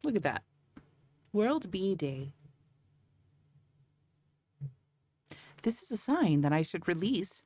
Look at that. World Bee Day. This is a sign that I should release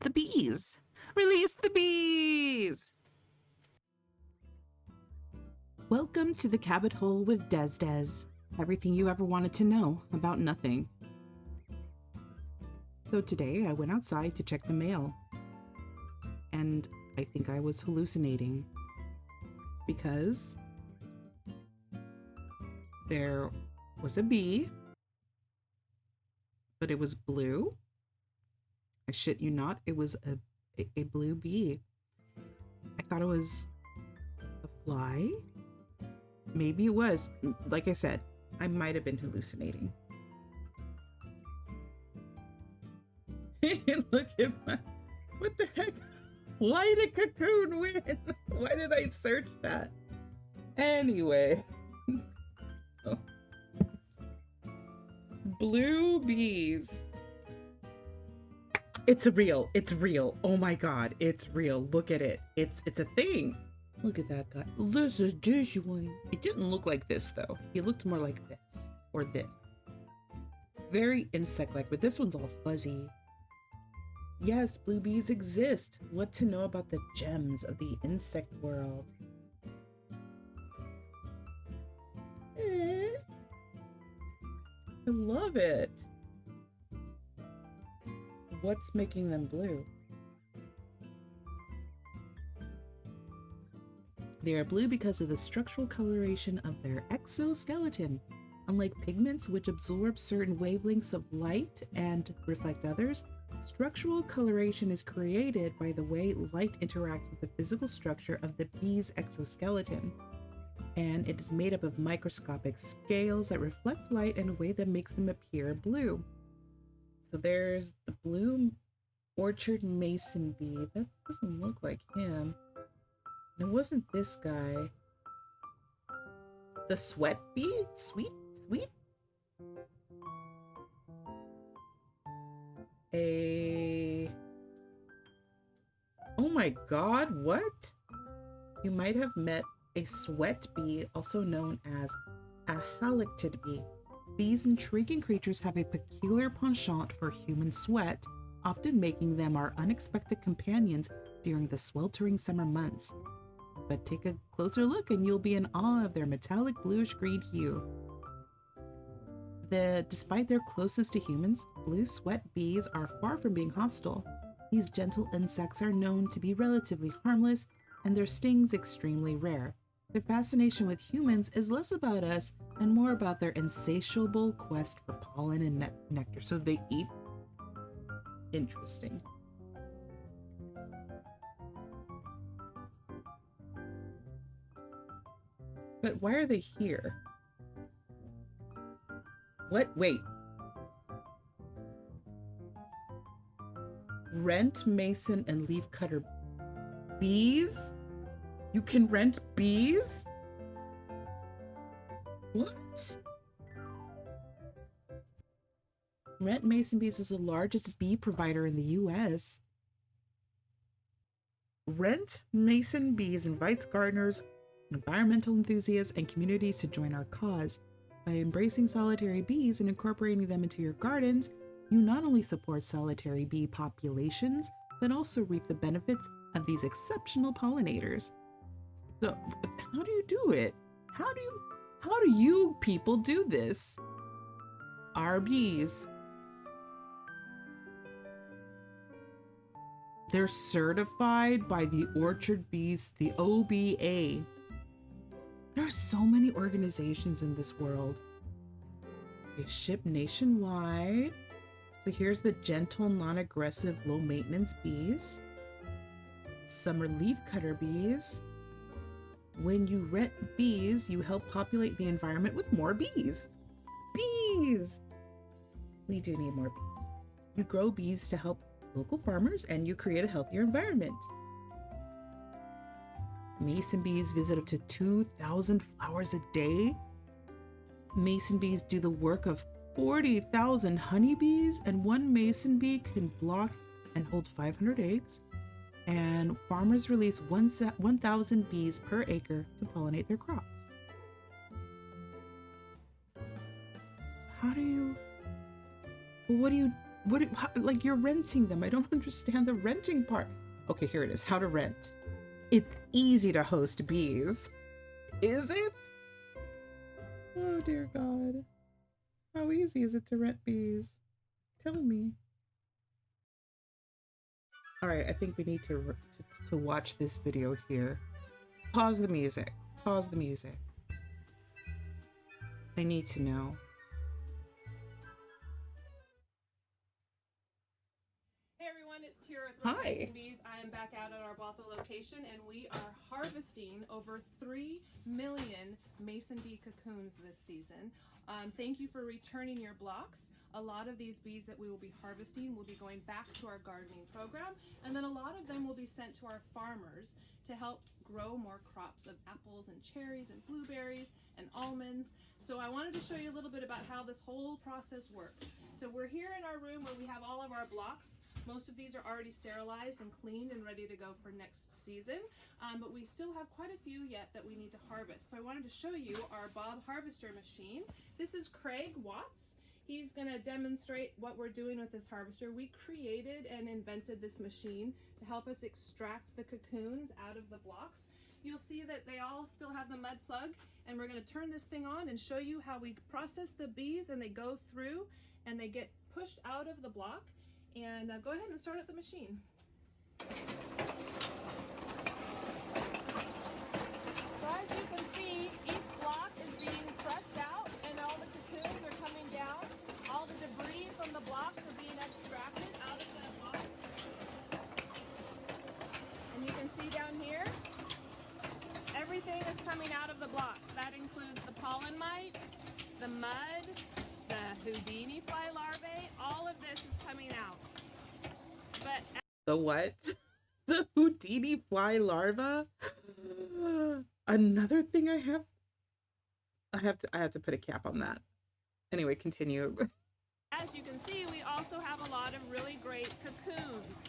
the bees. Release the bees! Welcome to the Cabot Hole with Des. Everything you ever wanted to know about nothing. So today I went outside to check the mail. And I think I was hallucinating. Because there was a bee, but it was blue. I shit you not, it was a blue bee. I thought it was a fly. Maybe it was. Like I said, I might have been hallucinating. Look at my... What the heck? Why did Cocoon win? Why did I search that? Anyway. Oh. Blue bees. It's real. It's real. Oh my god, it's real. Look at it. It's a thing. Look at that guy. This is Disney. It didn't look like this though. He looked more like this or this. Very insect-like, but this one's all fuzzy. Yes, blue bees exist. What to know about the gems of the insect world? I love it. What's making them blue? They are blue because of the structural coloration of their exoskeleton. Unlike pigments, which absorb certain wavelengths of light and reflect others, structural coloration is created by the way light interacts with the physical structure of the bee's exoskeleton. And it is made up of microscopic scales that reflect light in a way that makes them appear blue. So there's the blue orchard mason bee. That doesn't look like him. And it wasn't this guy. The sweat bee? Sweet? Oh my god, what? You might have met a sweat bee, also known as a halictid bee. These intriguing creatures have a peculiar penchant for human sweat, often making them our unexpected companions during the sweltering summer months. But take a closer look and you'll be in awe of their metallic bluish-green hue. Despite their closeness to humans, blue sweat bees are far from being hostile. These gentle insects are known to be relatively harmless, and their stings extremely rare. Their fascination with humans is less about us and more about their insatiable quest for pollen and nectar. So they eat. Interesting. But why are they here? What? Wait. Rent, mason, and leaf cutter bees? You can rent bees? What? Rent mason bees is the largest bee provider in the US. Rent Mason Bees invites gardeners, environmental enthusiasts, and communities to join our cause. By embracing solitary bees and incorporating them into your gardens, you not only support solitary bee populations, but also reap the benefits of these exceptional pollinators. So, how do you do it? How do you people do this? Our bees. They're certified by the Orchard Bees, the OBA. There are so many organizations in this world. They ship nationwide. So here's the gentle, non-aggressive, low-maintenance bees. Summer leafcutter bees. When you rent bees, you help populate the environment with more bees. Bees! We do need more bees. You grow bees to help local farmers, and you create a healthier environment. Mason bees visit up to 2,000 flowers a day. Mason bees do the work of 40,000 honeybees, and one mason bee can block and hold 500 eggs. And farmers release 1,000 bees per acre to pollinate their crops. how do you, like you're renting them. I don't understand the renting part. Okay, here it is. How to rent. It's easy to host bees. Is it? Oh dear God. How easy is it to rent bees? Tell me. All right, I think we need to watch this video here. Pause the music. Pause the music. I need to know. Hey everyone, it's Tira with Hi. Mason Bees. I am back out at our Bothell location and we are harvesting over 3 million mason bee cocoons this season. Thank you for returning your blocks. A lot of these bees that we will be harvesting will be going back to our gardening program, and then a lot of them will be sent to our farmers to help grow more crops of apples and cherries and blueberries and almonds. So I wanted to show you a little bit about how this whole process works. So we're here in our room where we have all of our blocks. Most of these are already sterilized and cleaned and ready to go for next season, but we still have quite a few yet that we need to harvest. So I wanted to show you our Bob Harvester machine. This is Craig Watts. He's going to demonstrate what we're doing with this harvester. We created and invented this machine to help us extract the cocoons out of the blocks. You'll see that they all still have the mud plug, and we're going to turn this thing on and show you how we process the bees, and they go through and they get pushed out of the block. And go ahead and start up the machine. So as you can see, each block is being pressed out and all the cocoons are coming down. All the debris from the blocks are being extracted out of that block. And you can see down here, everything is coming out of the blocks. That includes the pollen mites, the mud, the Houdini fly larvae. All of this is coming out. But the what? The Houdini fly larva? Another thing I have to put a cap on that. Anyway, continue. As you can see, we also have a lot of really great cocoons.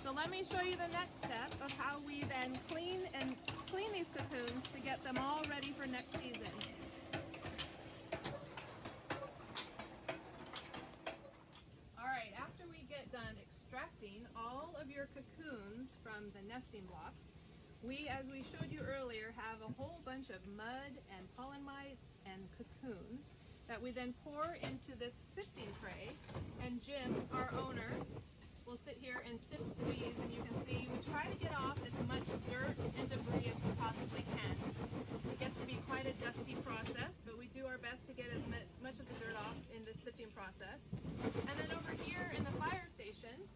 So let me show you the next step of how we then clean these cocoons to get them all ready for next season. Alright, after we get done extracting all of your cocoons from the nesting blocks, we, as we showed you earlier, have a whole bunch of mud and pollen mites and cocoons that we then pour into this sifting tray, and Jim, our owner, will sit here and sift the bees, and you can see we try to get off as much dirt and debris as we possibly can. It gets to be quite a dusty process, but we do our best to get as much of the dirt off in the sifting process. And then over here in the fire station,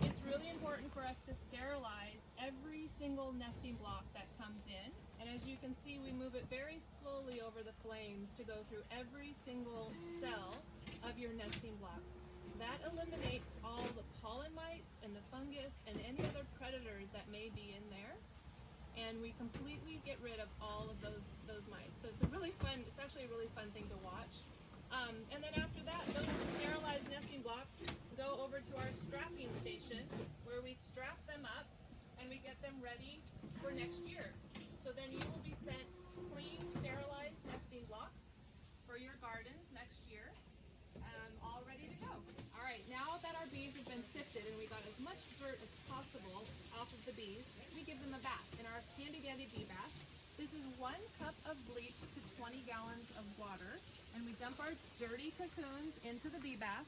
it's really important for us to sterilize every single nesting block that comes in. And as you can see, we move it very slowly over the flames to go through every single cell of your nesting block. That eliminates all the pollen mites and the fungus and any other predators that may be in there. And we completely get rid of all of those mites. So it's actually a really fun thing to watch. And then after that, those sterilized nesting blocks go over to our strapping station where we strap them up and we get them ready for next year. So then you will be sent clean, sterilized nesting blocks for your gardens next year, all ready to go. All right, now that our bees have been sifted and we got as much dirt as possible off of the bees, we give them a bath in our handy dandy bee bath. This is 1 cup of bleach to 20 gallons of water, and we dump our dirty cocoons into the bee bath,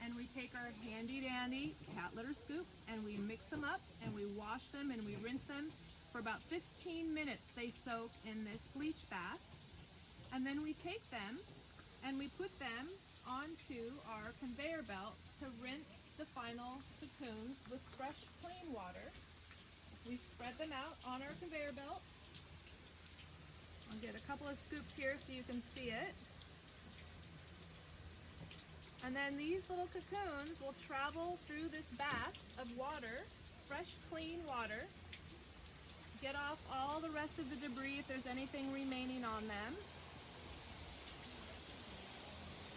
and we take our handy dandy cat litter scoop and we mix them up and we wash them and we rinse them for about 15 minutes. They soak in this bleach bath, and then we take them and we put them onto our conveyor belt to rinse the final cocoons with fresh, clean water. We spread them out on our conveyor belt. I'll get a couple of scoops here so you can see it. And then these little cocoons will travel through this bath of water, fresh, clean water, get off all the rest of the debris if there's anything remaining on them.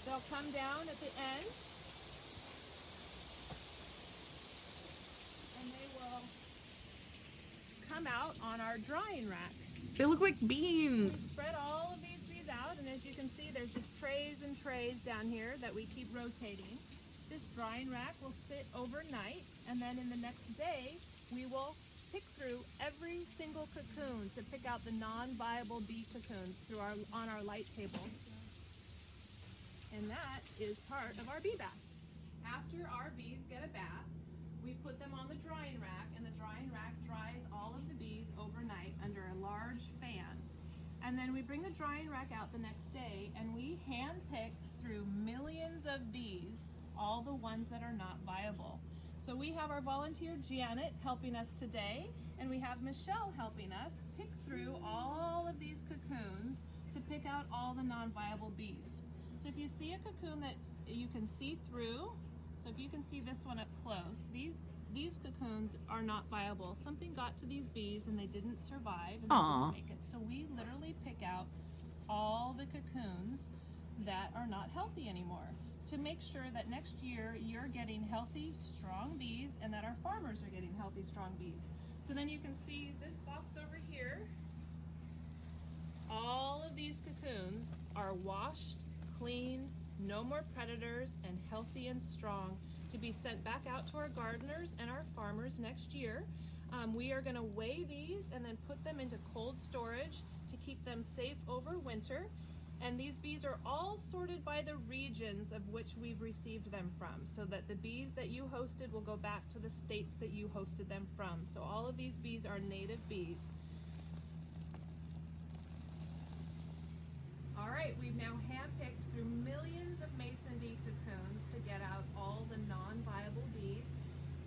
They'll come down at the end, and they will come out on our drying rack. They look like beans. Spread all of these bees out, and as you can see, there's just trays and trays down here that we keep rotating. This drying rack will sit overnight, and then in the next day, we will pick through every single cocoon to pick out the non-viable bee cocoons on our light table. And that is part of our bee bath. After our bees get a bath, we put them on the drying rack, and the drying rack dries all of the bees overnight under a large fan. And then we bring the drying rack out the next day, and we hand pick through millions of bees, all the ones that are not viable. So we have our volunteer Janet helping us today, and we have Michelle helping us pick through all of these cocoons to pick out all the non-viable bees. So if you see a cocoon that you can see through, so if you can see this one up close, these cocoons are not viable. Something got to these bees and they didn't survive and they didn't make it. So we literally pick out all the cocoons that are not healthy anymore to make sure that next year you're getting healthy, strong bees, and that our farmers are getting healthy, strong bees. So then you can see this box over here. All of these cocoons are washed, cleaned, no more predators, and healthy and strong to be sent back out to our gardeners and our farmers next year. We are going to weigh these and then put them into cold storage to keep them safe over winter. And these bees are all sorted by the regions of which we've received them from, so that the bees that you hosted will go back to the states that you hosted them from. So all of these bees are native bees. All right, we've now handpicked through millions of mason bee cocoons to get out all the non-viable bees.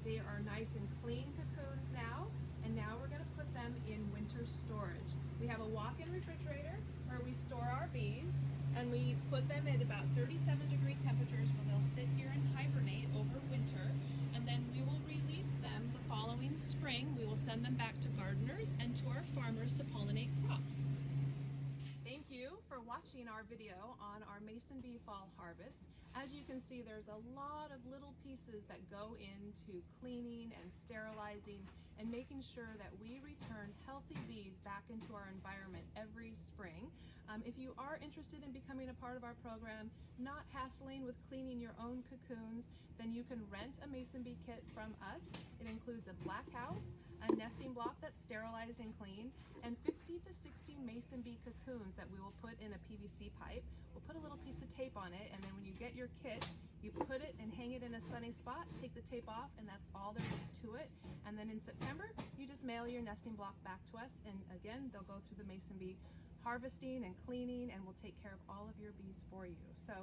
They are nice and clean cocoons now, and now we're going to put them in winter storage. We have a walk-in refrigerator where we store our bees, and we put them at about 37-degree temperatures where they'll sit here and hibernate over winter, and then we will release them the following spring. We will send them back to gardeners and to our farmers to pollinate crops. Thank you for watching our video on our mason bee fall harvest. As you can see, there's a lot of little pieces that go into cleaning and sterilizing and making sure that we return healthy bees back into our environment every spring. If you are interested in becoming a part of our program, not hassling with cleaning your own cocoons, then you can rent a mason bee kit from us. It includes a black house, a nesting block that's sterilized and clean, and 50 to 60 mason bee cocoons that we will put in a PVC pipe. We'll put a little piece of tape on it, and then when you get your kit, you put it and hang it in a sunny spot, take the tape off, and that's all there is to it. And then in September, you just mail your nesting block back to us, and again, they'll go through the mason bee harvesting and cleaning, and we'll take care of all of your bees for you. So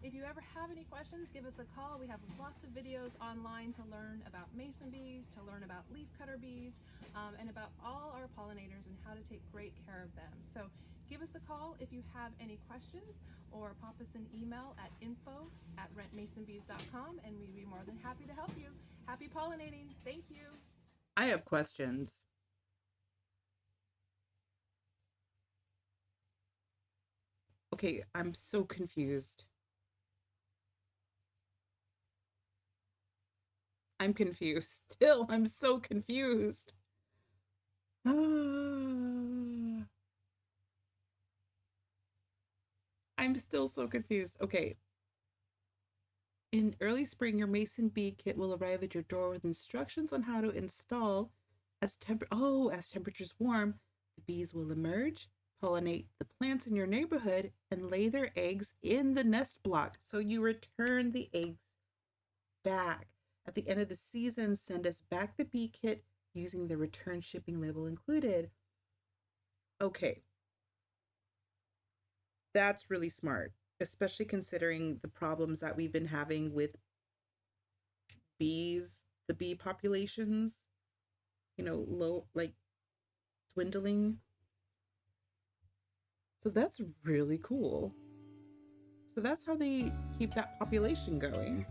if you ever have any questions, give us a call. We have lots of videos online to learn about mason bees, to learn about leafcutter bees, and about all our pollinators and how to take great care of them. So give us a call if you have any questions, or pop us an email at info@rentmasonbees.com, and we'd be more than happy to help you. Happy pollinating. Thank you. I have questions. Okay, I'm so confused. I'm confused. Still, I'm so confused. I'm still so confused. Okay. In early spring, your mason bee kit will arrive at your door with instructions on how to install. As temperatures warm, the bees will emerge, pollinate the plants in your neighborhood, and lay their eggs in the nest block. So you return the eggs back. At the end of the season, send us back the bee kit using the return shipping label included. Okay. That's really smart, especially considering the problems that we've been having with bees, the bee populations, dwindling. So that's really cool. So that's how they keep that population going.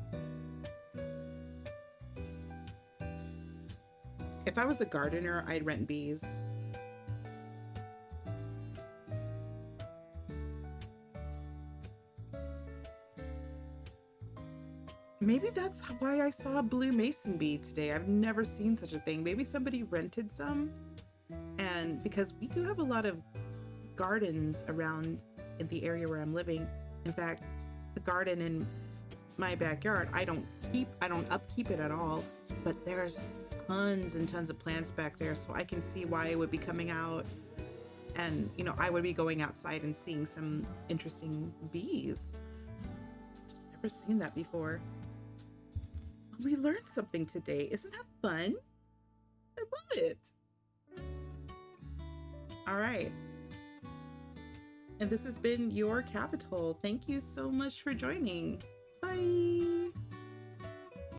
If I was a gardener, I'd rent bees. Maybe that's why I saw a blue mason bee today. I've never seen such a thing. Maybe somebody rented some. And because we do have a lot of gardens around in the area where I'm living. In fact, the garden in my backyard, I don't upkeep it at all, but there's tons and tons of plants back there, so I can see why it would be coming out. And I would be going outside and seeing some interesting bees. Just never seen that before. We learned something today. Isn't that fun? I love it. All right. And this has been your Capital. Thank you so much for joining. Bye.